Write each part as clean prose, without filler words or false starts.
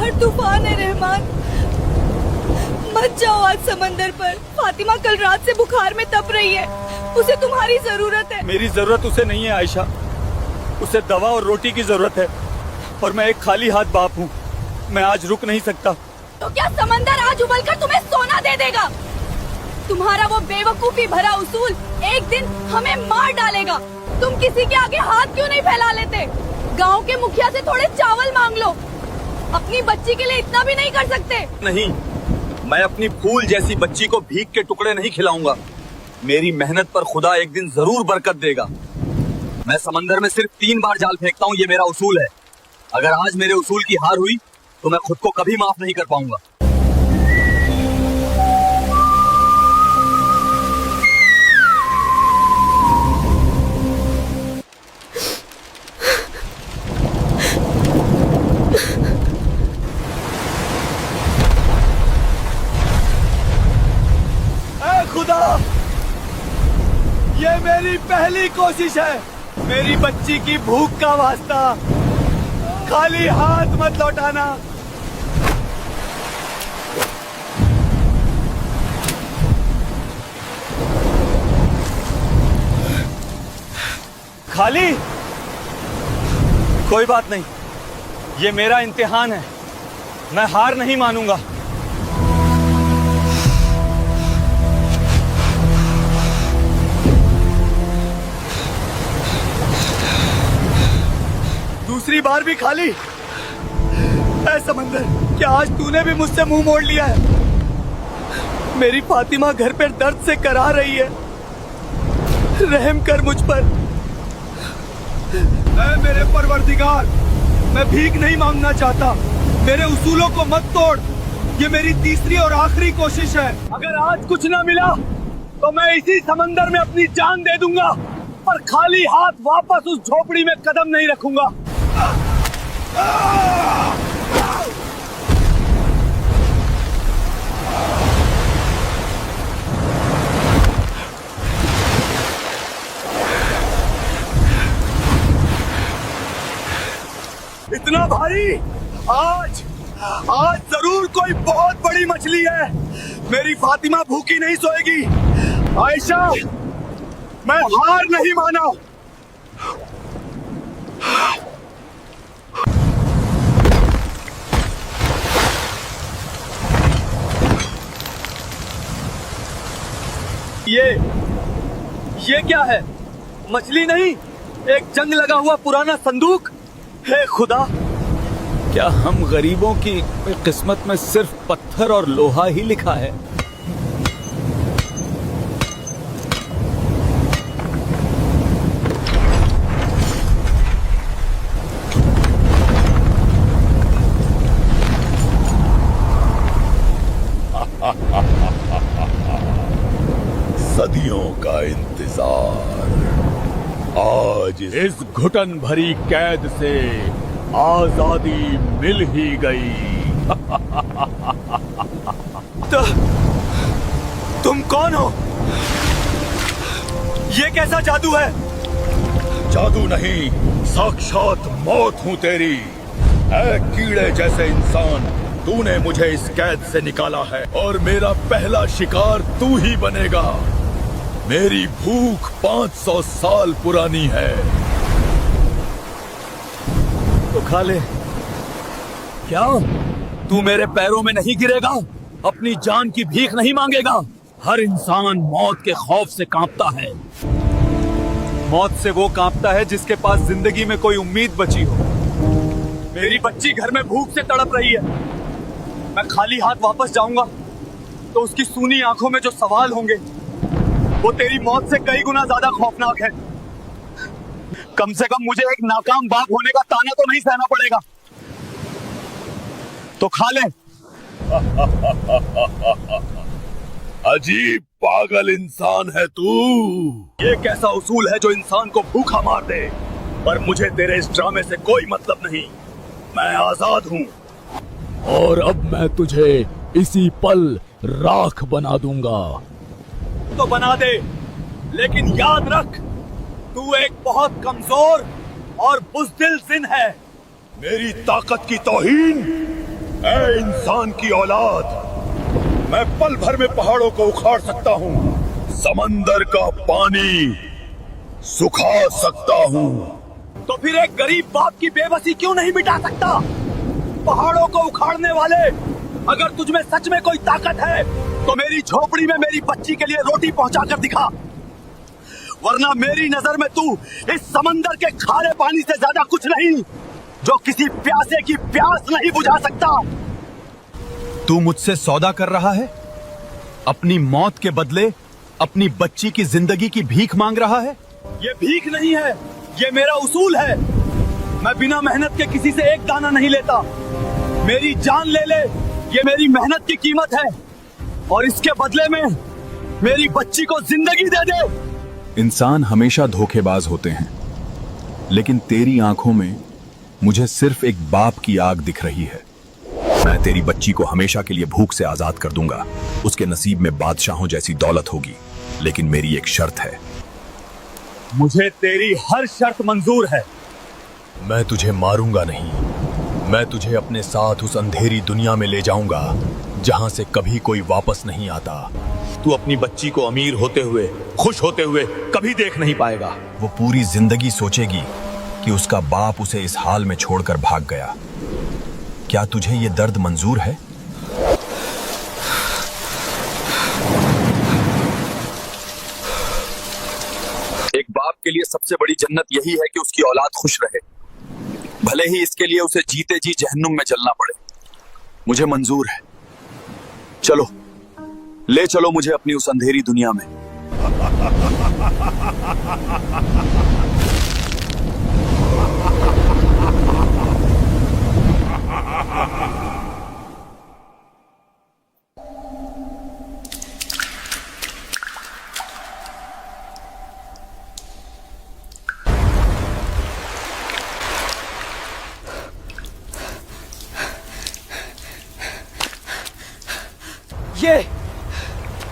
बाहर तूफान है रहमान, मत जाओ आज समंदर पर। फातिमा कल रात से बुखार में तप रही है, उसे तुम्हारी जरूरत है। मेरी जरूरत उसे नहीं है आयशा, उसे दवा और रोटी की जरूरत है, और मैं एक खाली हाथ बाप हूँ। मैं आज रुक नहीं सकता। तो क्या समंदर आज उबलकर तुम्हें सोना दे देगा? तुम्हारा वो बेवकूफी भरा उसूल एक दिन हमें मार डालेगा। तुम किसी के आगे हाथ क्यों नहीं फैला लेते? गांव के मुखिया से थोड़े चावल मांग लो, अपनी बच्ची के लिए इतना भी नहीं कर सकते? नहीं, मैं अपनी फूल जैसी बच्ची को भीख के टुकड़े नहीं खिलाऊंगा। मेरी मेहनत पर खुदा एक दिन जरूर बरकत देगा। मैं समंदर में सिर्फ 3 बार जाल फेंकता हूँ, ये मेरा उसूल है। अगर आज मेरे उसूल की हार हुई तो मैं खुद को कभी माफ नहीं कर पाऊंगा। खुदा, ये मेरी पहली कोशिश है। मेरी बच्ची की भूख का वास्ता, खाली हाथ मत लौटाना। खाली? कोई बात नहीं, ये मेरा इम्तिहान है। मैं हार नहीं मानूंगा। दूसरी बार भी खाली? ऐ समंदर, क्या आज तूने भी मुझसे मुंह मोड़ लिया है? मेरी फातिमा घर पर दर्द से करा रही है, रहम कर मुझ पर। ऐ मेरे परवरदिगार, मैं भीख नहीं मांगना चाहता, मेरे उसूलों को मत तोड़। ये मेरी तीसरी और आखिरी कोशिश है। अगर आज कुछ ना मिला तो मैं इसी समंदर में अपनी जान दे दूंगा, पर खाली हाथ वापस उस झोपड़ी में कदम नहीं रखूंगा। इतना भारी? आज जरूर कोई बहुत बड़ी मछली है। मेरी फातिमा भूखी नहीं सोएगी। आयशा, मैं हार नहीं माना। ये क्या है? मछली नहीं, एक जंग लगा हुआ पुराना संदूक। हे खुदा, क्या हम गरीबों की किस्मत में सिर्फ पत्थर और लोहा ही लिखा है? सदियों का इंतजार आज इस घुटन भरी कैद से आजादी मिल ही गई। तुम कौन हो? ये कैसा जादू है? जादू नहीं, साक्षात मौत हूँ तेरी। ऐ कीड़े जैसे इंसान, तूने मुझे इस कैद से निकाला है और मेरा पहला शिकार तू ही बनेगा। मेरी भूख 500 साल पुरानी है। तो खा ले। क्या तू मेरे पैरों में नहीं गिरेगा? अपनी जान की भीख नहीं मांगेगा? हर इंसान मौत के खौफ से कांपता है। मौत से वो कांपता है जिसके पास जिंदगी में कोई उम्मीद बची हो। मेरी बच्ची घर में भूख से तड़प रही है। मैं खाली हाथ वापस जाऊंगा तो उसकी सूनी आंखों में जो सवाल होंगे वो तेरी मौत से कई गुना ज्यादा खौफनाक है। कम से कम मुझे एक नाकाम बाप होने का ताना तो नहीं सहना पड़ेगा। तो खा ले। अजीब पागल इंसान है तू। ये कैसा उसूल है जो इंसान को भूखा मार दे? पर मुझे तेरे इस ड्रामे से कोई मतलब नहीं। मैं आजाद हूँ और अब मैं तुझे इसी पल राख बना दूंगा। तो बना दे, लेकिन याद रख, तू एक बहुत कमजोर और बुज़दिल जिन है। मेरी ताकत की तौहीन ऐ इंसान की औलाद, मैं पल भर में पहाड़ों को उखाड़ सकता हूँ, समंदर का पानी सुखा सकता हूँ। तो फिर एक गरीब बाप की बेबसी क्यों नहीं मिटा सकता? पहाड़ों को उखाड़ने वाले, अगर तुझमें सच में कोई ताकत है तो मेरी झोपड़ी में मेरी बच्ची के लिए रोटी पहुंचा कर दिखा, वरना मेरी नजर में तू इस समंदर के खारे पानी से ज्यादा कुछ नहीं, जो किसी प्यासे की प्यास नहीं बुझा सकता। तू मुझसे सौदा कर रहा है? अपनी मौत के बदले अपनी बच्ची की जिंदगी की भीख मांग रहा है? ये भीख नहीं है, ये मेरा उसूल है। मैं बिना मेहनत के किसी से एक दाना नहीं लेता। मेरी जान ले ले, ये मेरी मेहनत की कीमत है, और इसके बदले में मेरी बच्ची को जिंदगी दे दे। इंसान हमेशा धोखेबाज होते हैं, लेकिन तेरी आंखों में मुझे सिर्फ एक बाप की आग दिख रही है। मैं तेरी बच्ची को हमेशा के लिए भूख से आजाद कर दूंगा। उसके नसीब में बादशाहों जैसी दौलत होगी, लेकिन मेरी एक शर्त है। मुझे तेरी हर शर्त मंजूर है। मैं तुझे मारूंगा नहीं, मैं तुझे अपने साथ उस अंधेरी दुनिया में ले जाऊंगा जहां से कभी कोई वापस नहीं आता। तू अपनी बच्ची को अमीर होते हुए, खुश होते हुए कभी देख नहीं पाएगा। वो पूरी जिंदगी सोचेगी कि उसका बाप उसे इस हाल में छोड़कर भाग गया। क्या तुझे ये दर्द मंजूर है? एक बाप के लिए सबसे बड़ी जन्नत यही है कि उसकी औलाद खुश रहे, भले ही इसके लिए उसे जीते जी जहन्नुम में जलना पड़े। मुझे मंजूर है। चलो, ले चलो मुझे अपनी उस अंधेरी दुनिया में।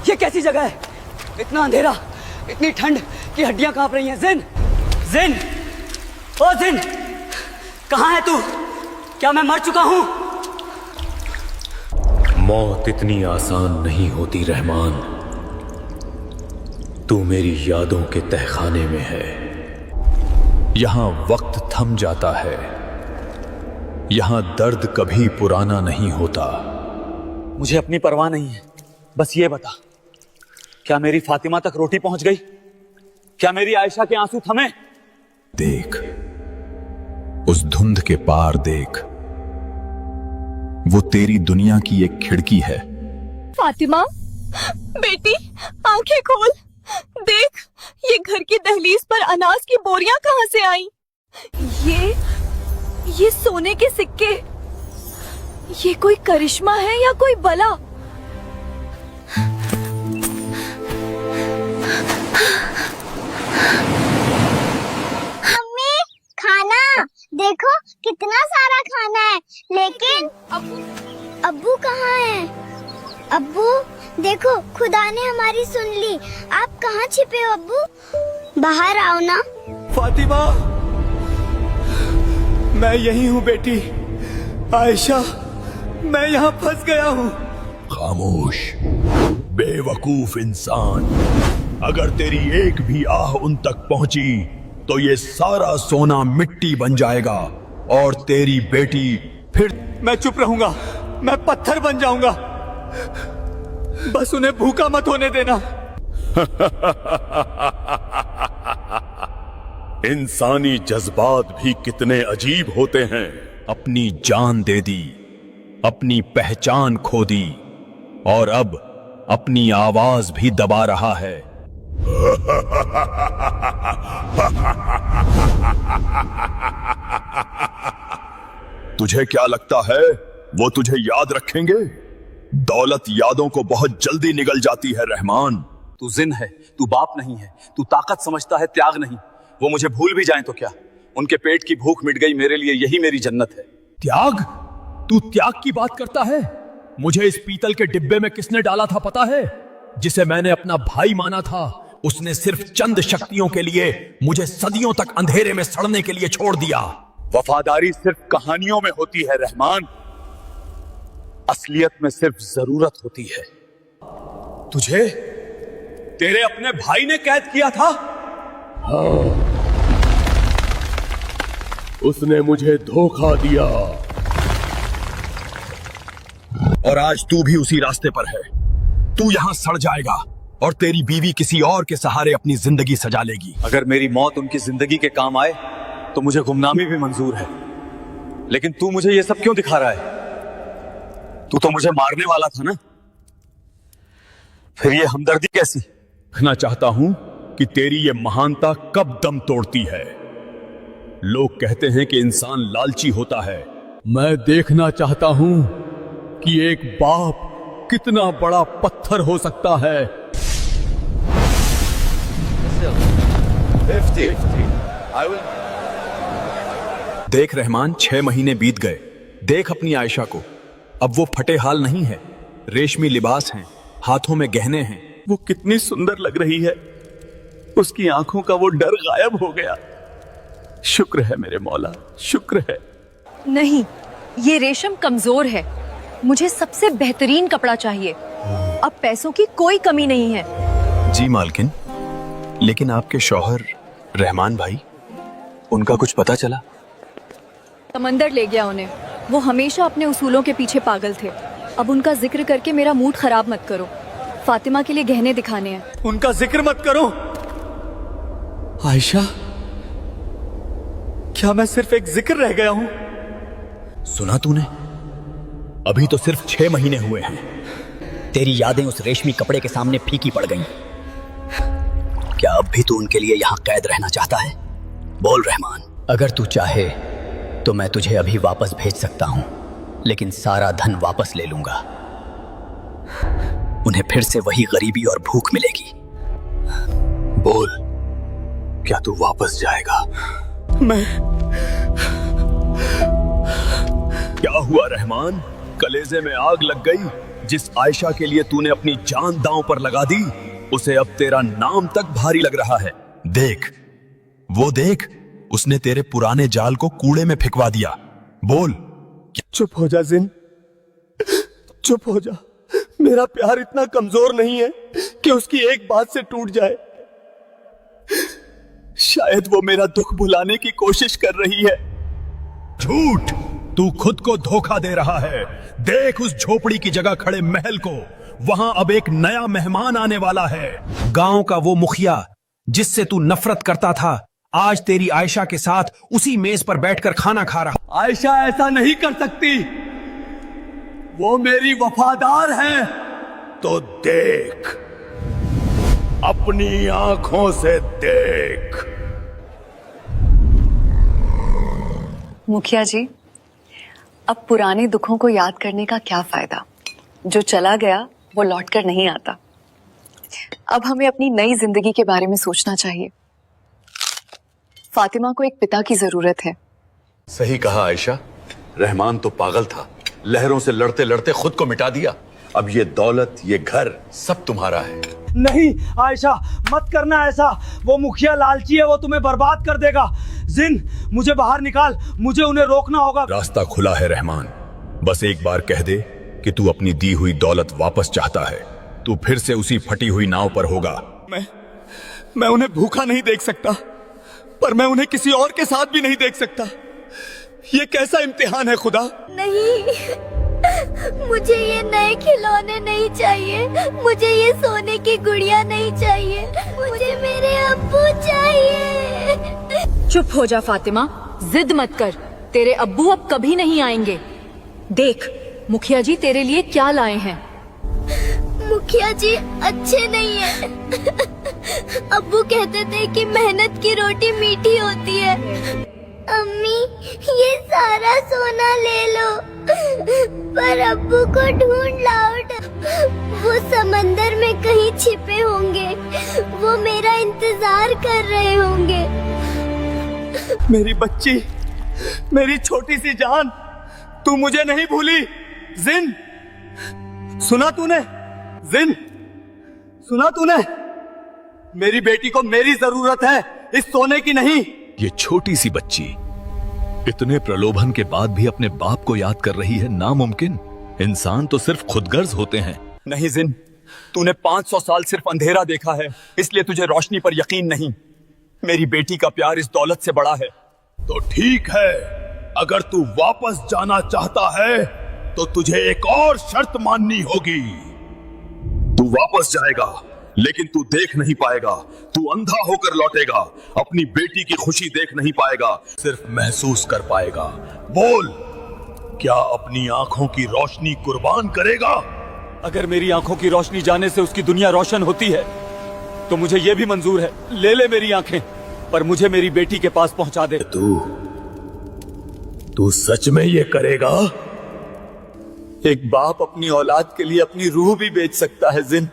ये कैसी जगह है? इतना अंधेरा, इतनी ठंड कि हड्डियां कांप रही हैं। जिन, जिन, ओ जिन, कहां है तू? क्या मैं मर चुका हूं? मौत इतनी आसान नहीं होती रहमान। तू मेरी यादों के तहखाने में है। यहां वक्त थम जाता है, यहां दर्द कभी पुराना नहीं होता। मुझे अपनी परवाह नहीं है, बस ये बता, क्या मेरी फातिमा तक रोटी पहुंच गई? क्या मेरी आयशा के आंसू थमे? देख, उस धुंध के पार देख, वो तेरी दुनिया की एक खिड़की है। फातिमा, बेटी, आंखें खोल। देख, ये घर की दहलीज पर अनाज की बोरियां कहां से आई? ये सोने के सिक्के, ये कोई करिश्मा है या कोई बला? मम्मी, खाना देखो, कितना सारा खाना है, लेकिन अब्बू कहाँ है? अब्बू देखो, खुदा ने हमारी सुन ली। आप कहाँ छिपे हो अब्बू? बाहर आओ ना। फातिमा, मैं यही हूँ बेटी। आयशा, मैं यहाँ फंस गया हूँ। खामोश, बेवकूफ इंसान। अगर तेरी एक भी आह उन तक पहुंची तो ये सारा सोना मिट्टी बन जाएगा और तेरी बेटी फिर। मैं चुप रहूंगा, मैं पत्थर बन जाऊंगा। बस उन्हें भूखा मत होने देना। इंसानी जज्बात भी कितने अजीब होते हैं। अपनी जान दे दी, अपनी पहचान खो दी, और अब अपनी आवाज भी दबा रहा है। तुझे क्या लगता है वो तुझे याद रखेंगे? दौलत यादों को बहुत जल्दी निगल जाती है रहमान। तू जिन है, तू बाप नहीं है। तू ताकत समझता है, त्याग नहीं। वो मुझे भूल भी जाएं तो क्या? उनके पेट की भूख मिट गई, मेरे लिए यही मेरी जन्नत है। त्याग? तू त्याग की बात करता है? मुझे इस पीतल के डिब्बे में किसने डाला था पता है? जिसे मैंने अपना भाई माना था, उसने सिर्फ चंद शक्तियों के लिए मुझे सदियों तक अंधेरे में सड़ने के लिए छोड़ दिया। वफादारी सिर्फ कहानियों में होती है रहमान। असलियत में सिर्फ जरूरत होती है। तुझे तेरे अपने भाई ने कैद किया था? उसने मुझे धोखा दिया और आज तू भी उसी रास्ते पर है। तू यहां सड़ जाएगा और तेरी बीवी किसी और के सहारे अपनी जिंदगी सजा लेगी। अगर मेरी मौत उनकी जिंदगी के काम आए तो मुझे गुमनामी भी मंजूर है, लेकिन तू मुझे ये सब क्यों दिखा रहा है? तू तो मुझे मारने वाला था ना, फिर ये हमदर्दी कैसी? देखना चाहता हूं कि तेरी ये महानता कब दम तोड़ती है। लोग कहते हैं कि इंसान लालची होता है। मैं देखना चाहता हूं कि एक बाप कितना बड़ा पत्थर हो सकता है। 50. देख रहमान, 6 महीने बीत गए। देख अपनी आयशा को, अब वो फटे हाल नहीं है। रेशमी लिबास हैं, हाथों में गहने हैं। वो कितनी सुंदर लग रही है। उसकी आंखों का वो डर गायब हो गया। शुक्र है मेरे मौला, शुक्र है। नहीं, ये रेशम कमजोर है। मुझे सबसे बेहतरीन कपड़ा चाहिए। अब पैसों की कोई कमी नहीं है। जी मालकिन, लेकिन आपके शौहर रहमान भाई, उनका कुछ पता चला? समंदर ले गया उन्हें। वो हमेशा अपने उसूलों के पीछे पागल थे। अब उनका जिक्र करके मेरा मूड खराब मत करो। फातिमा के लिए गहने दिखाने हैं। उनका जिक्र मत करो। आयशा, क्या मैं सिर्फ एक जिक्र रह गया हूं? सुना तूने? अभी तो सिर्फ 6 महीने हुए हैं। तेरी यादें उस रेशमी कपड़े के सामने फीकी पड़ गईं। क्या अब भी तू उनके लिए यहाँ कैद रहना चाहता है? बोल रहमान। अगर तू चाहे तो मैं तुझे अभी वापस भेज सकता हूँ, लेकिन सारा धन वापस ले लूंगा। उन्हें फिर से वही गरीबी और भूख मिलेगी। बोल, क्या तू वापस जाएगा? क्या हुआ रहमान? कलेजे में आग लग गई? जिस आयशा के लिए तूने अपनी जान दांव पर लगा दी, उसे अब तेरा नाम तक भारी लग रहा है। देख, वो देख, उसने तेरे पुराने जाल को कूड़े में फेंकवा दिया। बोल। चुप हो जा जिन, चुप हो जा। मेरा प्यार इतना कमजोर नहीं है कि उसकी एक बात से टूट जाए। शायद वो मेरा दुख भुलाने की कोशिश कर रही है। झूठ! तू खुद को धोखा दे रहा है। देख उस झोपड़ी की जगह खड़े महल को। वहां अब एक नया मेहमान आने वाला है। गांव का वो मुखिया जिससे तू नफरत करता था, आज तेरी आयशा के साथ उसी मेज पर बैठकर खाना खा रहा। आयशा ऐसा नहीं कर सकती। वो मेरी वफादार है। तो देख, अपनी आंखों से देख। मुखिया जी, अब पुराने दुखों को याद करने का क्या फायदा? जो चला गया वो लौटकर नहीं आता। अब हमें अपनी नई जिंदगी के बारे में सोचना चाहिए। फातिमा को एक पिता की जरूरत है। सही कहा आयशा। रहमान तो पागल था, लहरों से लड़ते लड़ते खुद को मिटा दिया। अब ये दौलत, ये घर सब तुम्हारा है। नहीं आयशा, मत करना ऐसा। वो मुखिया लालची है, वो तुम्हें बर्बाद कर देगा। जिन, मुझे बाहर निकाल। मुझे उन्हें रोकना होगा। रास्ता खुला है रहमान। बस एक बार कह दे कि तू अपनी दी हुई दौलत वापस चाहता है। तू फिर से उसी फटी हुई नाव पर होगा। मैं उन्हें भूखा नहीं देख सकता, पर मैं उन्हें किसी और के साथ भी नहीं देख सकता। ये कैसा इम्तिहान है खुदा? नहीं, मुझे ये नए खिलौने नहीं चाहिए। मुझे ये सोने की गुड़िया नहीं चाहिए। मुझे मेरे अब्बू चाहिए। चुप हो जा फातिमा, जिद मत कर। तेरे अब्बू अब कभी नहीं आएंगे। देख, मुखिया जी तेरे लिए क्या लाए हैं। मुखिया जी अच्छे नहीं है। अब्बू कहते थे कि मेहनत की रोटी मीठी होती है। अम्मी, ये सारा सोना ले लो, पर अब्बू को ढूंढ लाओ। वो समंदर में कहीं छिपे होंगे। वो मेरा इंतजार कर रहे होंगे। मेरी बच्ची, मेरी छोटी सी जान, तू मुझे नहीं भूली। जिन, सुना तूने? जिन, सुना तूने? मेरी बेटी को मेरी जरूरत है, इस सोने की नहीं। ये छोटी सी बच्ची इतने प्रलोभन के बाद भी अपने बाप को याद कर रही है। नामुमकिन। इंसान तो सिर्फ खुदगर्ज होते हैं। नहीं जिन, तूने 500 साल सिर्फ अंधेरा देखा है, इसलिए तुझे रोशनी पर यकीन नहीं। मेरी बेटी का प्यार इस दौलत से बड़ा है। तो ठीक है, अगर तू वापस जाना चाहता है तो तुझे एक और शर्त माननी होगी। तू वापस जाएगा, लेकिन तू देख नहीं पाएगा। तू अंधा होकर लौटेगा, अपनी बेटी की खुशी देख नहीं पाएगा, सिर्फ महसूस कर पाएगा। बोल, क्या अपनी आंखों की रोशनी कुर्बान करेगा? अगर मेरी आंखों की रोशनी जाने से उसकी दुनिया रोशन होती है तो मुझे यह भी मंजूर है। ले ले मेरी आंखें, पर मुझे मेरी बेटी के पास पहुंचा दे। तू सच में ये करेगा? एक बाप अपनी औलाद के लिए अपनी रूह भी बेच सकता है जिन।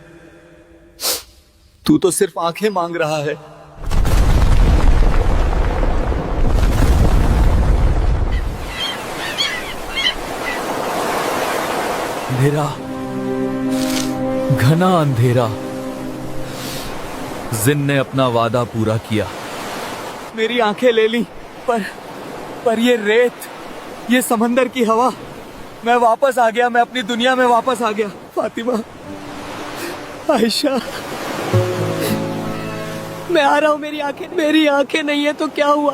तू तो सिर्फ आंखें मांग रहा है। अंधेरा, घना अंधेरा। जिन ने अपना वादा पूरा किया। मेरी आंखें ले ली, पर ये रेत, ये समंदर की हवा। मैं वापस आ गया, मैं अपनी दुनिया में वापस आ गया। फातिमा, आयशा, मैं आ रहा हूं। मेरी आंखें नहीं है तो क्या हुआ?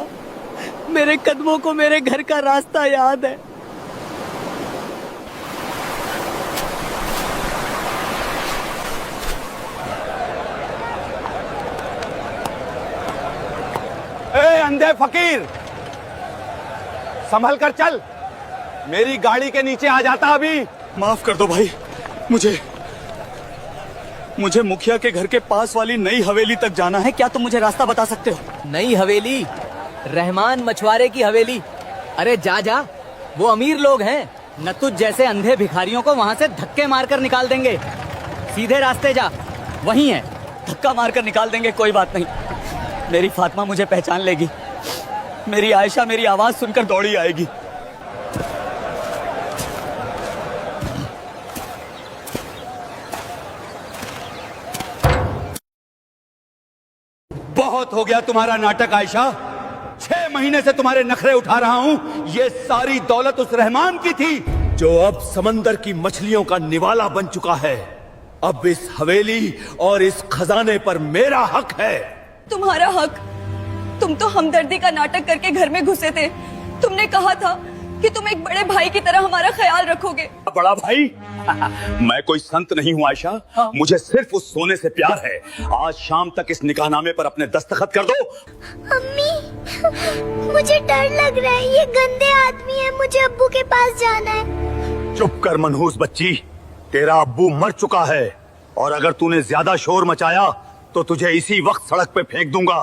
मेरे कदमों को मेरे घर का रास्ता याद है। ए अंधे फकीर, संभल कर चल, मेरी गाड़ी के नीचे आ जाता अभी। माफ कर दो भाई, मुझे मुखिया के घर के पास वाली नई हवेली तक जाना है। क्या तुम मुझे रास्ता बता सकते हो? नई हवेली? रहमान मछुआरे की हवेली? अरे जा जा, वो अमीर लोग हैं। न तुझ जैसे अंधे भिखारियों को वहाँ से धक्के मारकर निकाल देंगे। सीधे रास्ते जा, वहीं है। धक्का मारकर निकाल देंगे, कोई बात नहीं। मेरी फातिमा मुझे पहचान लेगी। मेरी आयशा मेरी आवाज सुनकर दौड़ी आएगी। बहुत हो गया तुम्हारा नाटक आयशा। 6 महीने से तुम्हारे नखरे उठा रहा हूँ। ये सारी दौलत उस रहमान की थी जो अब समंदर की मछलियों का निवाला बन चुका है। अब इस हवेली और इस खजाने पर मेरा हक है। तुम्हारा हक? तुम तो हमदर्दी का नाटक करके घर में घुसे थे। तुमने कहा था कि तुम एक बड़े भाई की तरह हमारा ख्याल रखोगे। बड़ा भाई? मैं कोई संत नहीं हूँ आयशा। मुझे सिर्फ उस सोने से प्यार है। आज शाम तक इस निकाहनामे पर अपने दस्तखत कर दो। अम्मी, मुझे डर लग रहा है। ये गंदे आदमी है, मुझे अब्बू के पास जाना है। चुप कर मनहूस बच्ची, तेरा अब्बू मर चुका है और अगर तूने ज्यादा शोर मचाया तो तुझे इसी वक्त सड़क पे फेंक दूंगा।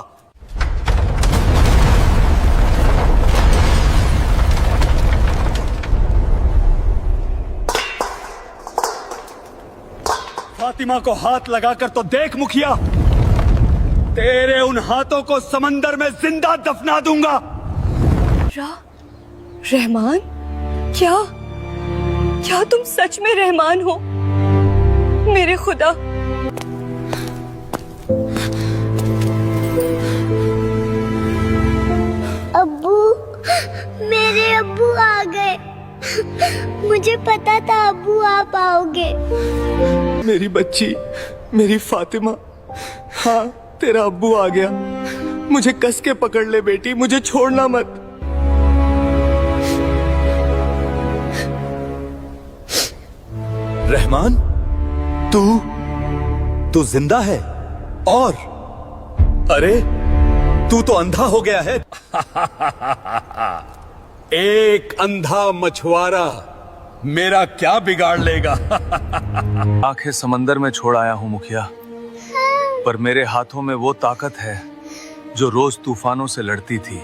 फातिमा को हाथ लगाकर तो देख मुखिया, तेरे उन हाथों को समंदर में जिंदा दफना दूंगा। रहमान? क्या तुम सच में रहमान हो? मेरे खुदा, अब्बू, मेरे अब्बू आ गए। मुझे पता था अब्बू आप आओगे। मेरी बच्ची, मेरी फातिमा, हाँ तेरा अब्बू आ गया। मुझे कस के पकड़ ले बेटी, मुझे छोड़ना मत। रहमान, तू जिंदा है? और अरे तू तो अंधा हो गया है। एक अंधा मछुआरा मेरा क्या बिगाड़ लेगा? आंखें समंदर में छोड़ आया हूँ मुखिया, पर मेरे हाथों में वो ताकत है जो रोज तूफानों से लड़ती थी।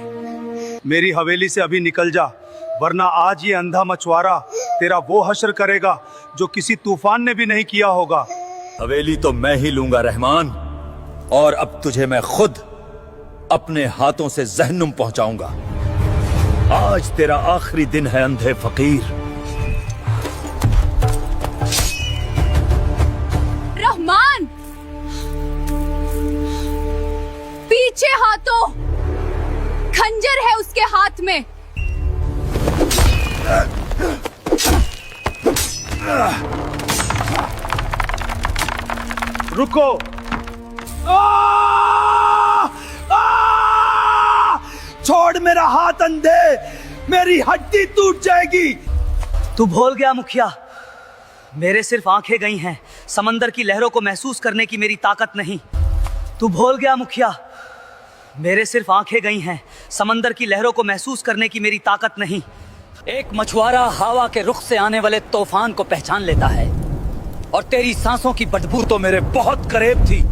मेरी हवेली से अभी निकल जा, वरना आज ये अंधा मछुआरा तेरा वो हश्र करेगा जो किसी तूफान ने भी नहीं किया होगा। हवेली तो मैं ही लूंगा रहमान, और अब तुझे मैं खुद अपने हाथों से जहन्नुम पहुंचाऊंगा। आज तेरा आखिरी दिन है अंधे फकीर। रहमान, पीछे हाथों, खंजर है उसके हाथ में। रुको। छोड़ मेरा हाथ अंधे, मेरी हड्डी टूट जाएगी। तू भूल गया मुखिया, मेरे सिर्फ आंखें गई हैं, समंदर की लहरों को महसूस करने की मेरी ताकत नहीं। तू भूल गया मुखिया, मेरे सिर्फ आंखें गई हैं, समंदर की लहरों को महसूस करने की मेरी ताकत नहीं। एक मछुआरा हवा के रुख से आने वाले तूफान को पहचान लेता है, और तेरी सांसों की बदबू तो मेरे बहुत करीब थी।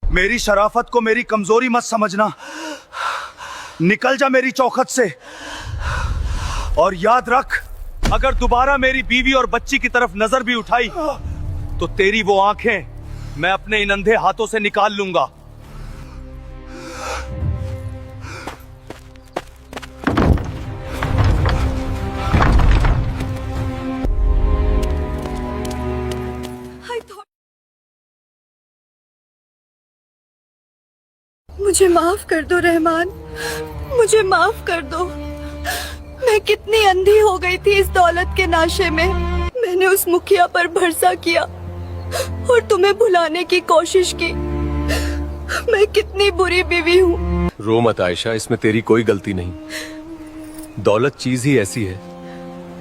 मेरी शराफत को मेरी कमजोरी मत समझना। निकल जा मेरी चौखट से, और याद रख, अगर दोबारा मेरी बीवी और बच्ची की तरफ नजर भी उठाई तो तेरी वो आंखें मैं अपने इन अंधे हाथों से निकाल लूंगा। मुझे माफ कर दो रहमान, मुझे माफ कर दो। मैं कितनी अंधी हो गई थी इस दौलत के नाशे में। मैंने उस मुखिया पर भरोसा किया और तुम्हें भुलाने की कोशिश की। मैं कितनी बुरी बीवी हूँ। रो मत आयशा, इसमें तेरी कोई गलती नहीं। दौलत चीज ही ऐसी है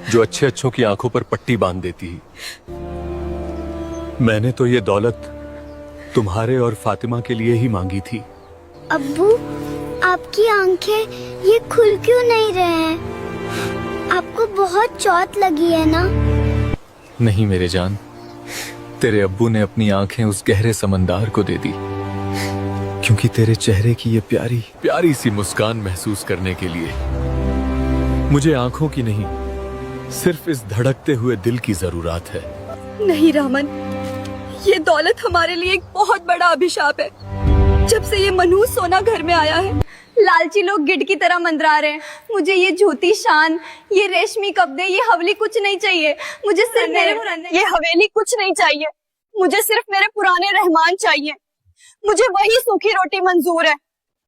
जो अच्छे अच्छों की आंखों पर पट्टी बांध देती है। मैंने तो ये दौलत तुम्हारे और फातिमा के लिए ही मांगी थी। अब्बू, आपकी आंखें ये खुल क्यों नहीं रहे हैं? आपको बहुत चोट लगी है ना? नहीं मेरे जान, तेरे अब्बू ने अपनी आंखें उस गहरे समंदर को दे दी, क्योंकि तेरे चेहरे की ये प्यारी प्यारी सी मुस्कान महसूस करने के लिए मुझे आंखों की नहीं, सिर्फ इस धड़कते हुए दिल की जरूरत है। नहीं रामन, ये दौलत हमारे लिए एक बहुत बड़ा अभिशाप है। जब से ये मनहूस सोना घर में आया है, लालची लोग गिद्ध की तरह मंदरा रहे हैं। मुझे ये झूठी शान, ये रेशमी कपड़े, ये हवेली कुछ नहीं चाहिए। मुझे सिर्फ ये हवेली कुछ नहीं चाहिए। मुझे सिर्फ मेरे पुराने रहमान चाहिए। मुझे वही सूखी रोटी मंजूर है।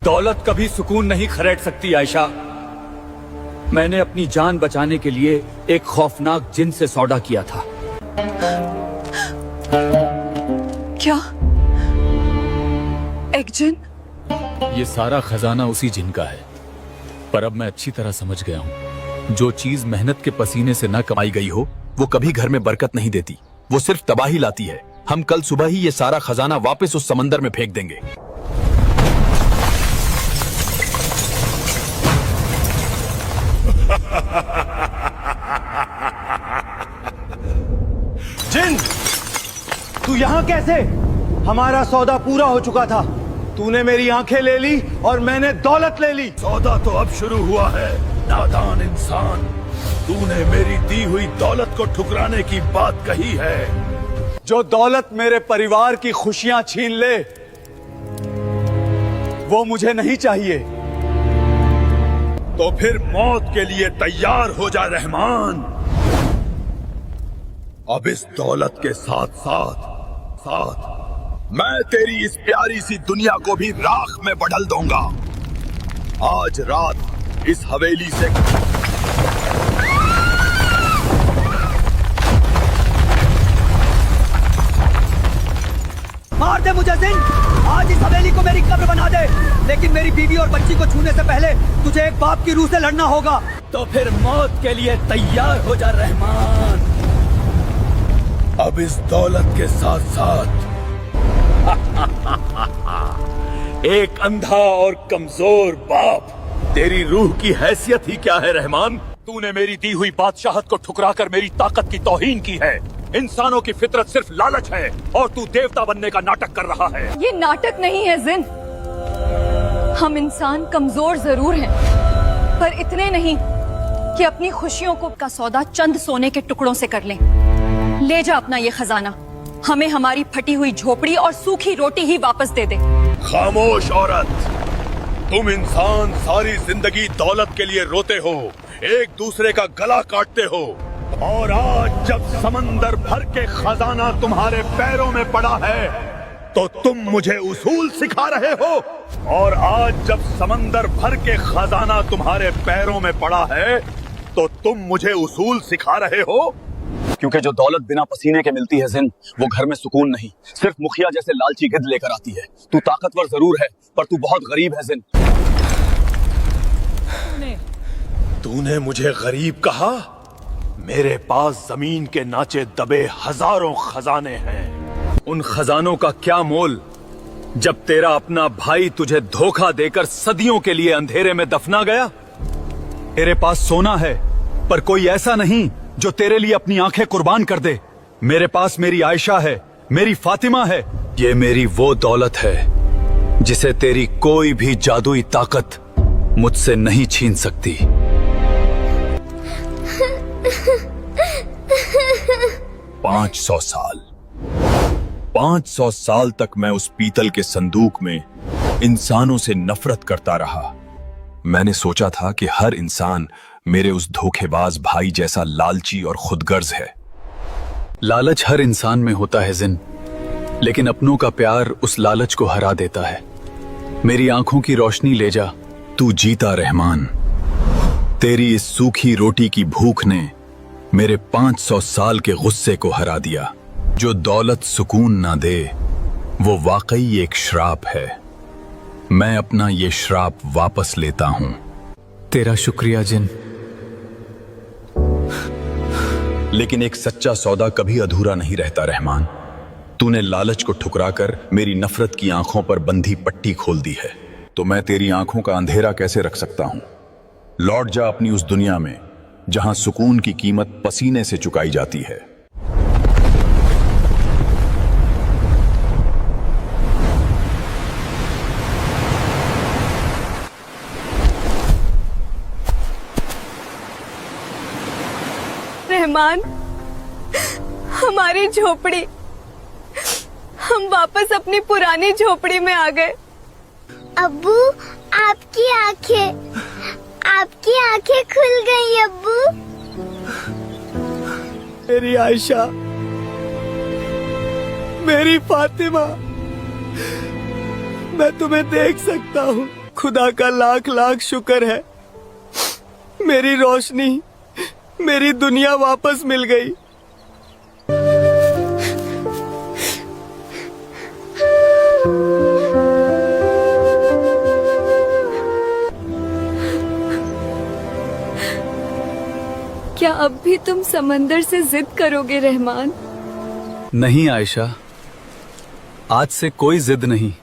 दौलत कभी सुकून नहीं खरीद सकती आयशा। मैंने अपनी जान बचाने के लिए एक खौफनाक जिन से सौदा किया था। क्या? एक जिन? ये सारा खजाना उसी जिन का है, पर अब मैं अच्छी तरह समझ गया हूँ, जो चीज मेहनत के पसीने से न कमाई गई हो वो कभी घर में बरकत नहीं देती, वो सिर्फ तबाही लाती है। हम कल सुबह ही ये सारा खजाना वापस उस समंदर में फेंक देंगे। जिन, तू यहाँ कैसे? हमारा सौदा पूरा हो चुका था। तूने मेरी आंखें ले ली और मैंने दौलत ले ली। सौदा तो अब शुरू हुआ है, नादान इंसान। तूने मेरी दी हुई दौलत को ठुकराने की बात कही है। जो दौलत मेरे परिवार की खुशियां छीन ले, वो मुझे नहीं चाहिए। तो फिर मौत के लिए तैयार हो जा रहमान। अब इस दौलत के साथ साथ मैं तेरी इस प्यारी सी दुनिया को भी राख में बदल दूंगा। आज रात इस हवेली से मार दे मुझे जिन, आज इस हवेली को मेरी कब्र बना दे, लेकिन मेरी बीवी और बच्ची को छूने से पहले तुझे एक बाप की रूह से लड़ना होगा। तो फिर मौत के लिए तैयार हो जा रहमान। अब इस दौलत के साथ साथ एक अंधा और कमजोर बाप। तेरी रूह की हैसियत ही क्या है रहमान? तूने मेरी दी हुई बादशाहत को ठुकराकर मेरी ताकत की तौहीन की है। इंसानों की फितरत सिर्फ लालच है और तू देवता बनने का नाटक कर रहा है। ये नाटक नहीं है जिन। हम इंसान कमजोर जरूर हैं, पर इतने नहीं कि अपनी खुशियों को का सौदा चंद सोने के टुकड़ों से कर लें। ले जा अपना ये खजाना, हमें हमारी फटी हुई झोपड़ी और सूखी रोटी ही वापस दे दे। खामोश औरत, तुम इंसान सारी जिंदगी दौलत के लिए रोते हो, एक दूसरे का गला काटते हो, और आज जब समंदर भर के खजाना तुम्हारे पैरों में पड़ा है, तो तुम मुझे उसूल सिखा रहे हो। और आज जब समंदर भर के खजाना तुम्हारे पैरों में पड़ा है तो तुम मुझे उसूल सिखा रहे हो। क्योंकि जो दौलत बिना पसीने के मिलती है जिन, वो घर में सुकून नहीं, सिर्फ मुखिया जैसे लालची गिद्ध लेकर आती है। तू ताकतवर जरूर है, पर तू बहुत गरीब है जिन। तूने मुझे गरीब कहा? मेरे पास जमीन के नाचे दबे हजारों खजाने हैं। उन खजानों का क्या मोल जब तेरा अपना भाई तुझे धोखा देकर सदियों के लिए अंधेरे में दफना गया। तेरे पास सोना है, पर कोई ऐसा नहीं जो तेरे लिए अपनी आंखें कुर्बान कर दे। मेरे पास मेरी आयशा है, मेरी फातिमा है। ये मेरी वो दौलत है जिसे तेरी कोई भी जादुई ताकत मुझसे नहीं छीन सकती। 500 साल 500 साल तक मैं उस पीतल के संदूक में इंसानों से नफरत करता रहा। मैंने सोचा था कि हर इंसान मेरे उस धोखेबाज भाई जैसा लालची और खुदगर्ज है। लालच हर इंसान में होता है जिन, लेकिन अपनों का प्यार उस लालच को हरा देता है। मेरी आंखों की रोशनी ले जा। तू जीता रहमान। तेरी इस सूखी रोटी की भूख ने मेरे 500 साल के गुस्से को हरा दिया। जो दौलत सुकून ना दे वो वाकई एक श्राप है। मैं अपना ये श्राप वापस लेता हूं। तेरा शुक्रिया जिन। लेकिन एक सच्चा सौदा कभी अधूरा नहीं रहता रहमान। तूने लालच को ठुकराकर मेरी नफरत की आंखों पर बंधी पट्टी खोल दी है, तो मैं तेरी आंखों का अंधेरा कैसे रख सकता हूं। लौट जा अपनी उस दुनिया में जहां सुकून की कीमत पसीने से चुकाई जाती है। रहमान, हमारी झोपड़ी, हम वापस अपनी पुरानी झोपड़ी में आ गए। अब्बू, आपकी आंखें खुल गई अब्बू। मेरी आयशा, मेरी फातिमा, मैं तुम्हें देख सकता हूँ। खुदा का लाख लाख शुक्र है, मेरी रोशनी, मेरी दुनिया वापस मिल गई। क्या अब भी तुम समंदर से जिद करोगे रहमान? नहीं आयशा, आज से कोई जिद नहीं।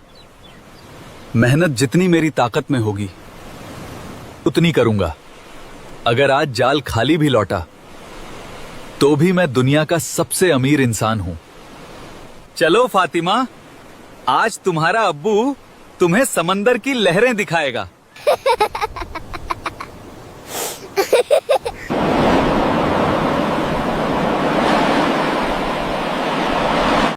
मेहनत जितनी मेरी ताकत में होगी उतनी करूंगा। अगर आज जाल खाली भी लौटा तो भी मैं दुनिया का सबसे अमीर इंसान हूं। चलो फातिमा, आज तुम्हारा अब्बू तुम्हें समंदर की लहरें दिखाएगा।